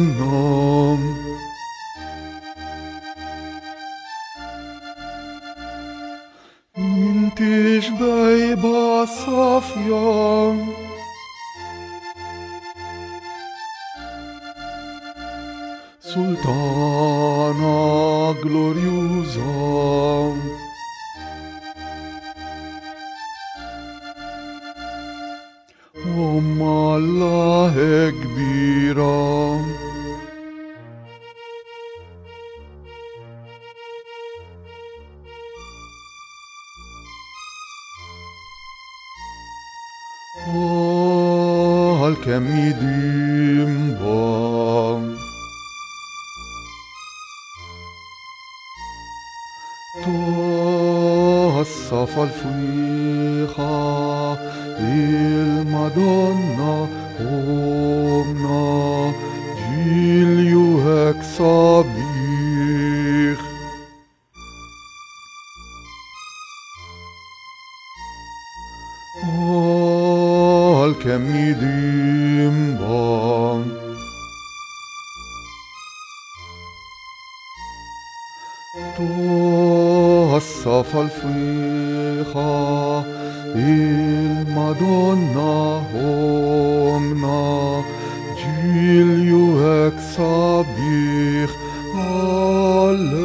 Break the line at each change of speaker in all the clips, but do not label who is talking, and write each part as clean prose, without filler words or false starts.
Madonna. Inti Bejba Safja, Sultana gloriosa, Allah كبيرة. هالكم يديم بام تو الصفا الفريخة المادونا أمنا جيليو هك صبيخ هالكم يديم بام تو الصفا الفريخة المادونا أمنا جيليو هك صبيخ هاليلويا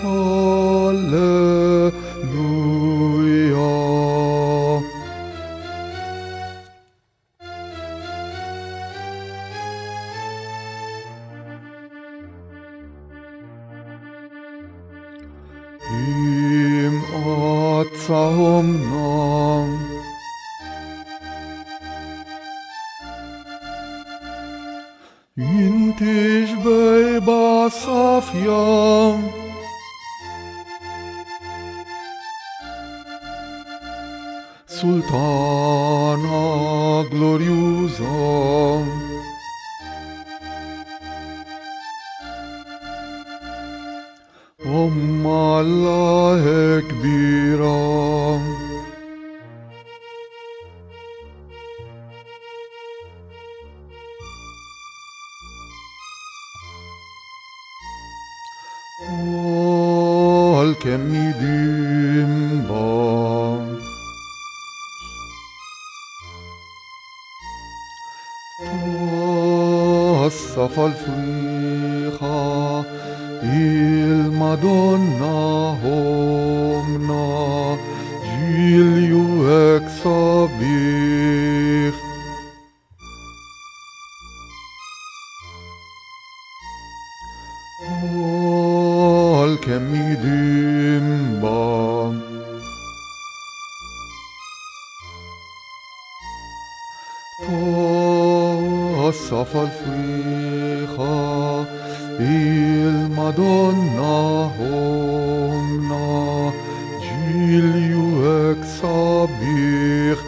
هاليلويا. Im Atzahomnam Intish Bejba Safja, Sultana gloriosa, Allah كبيرة. هالكم يديم بام الصفا الفريخة المادونا أمنا جيليو هك صبيخ هالكم يديم بام الصفا الفريخة المادونا أمنا جيليو هك صبيخ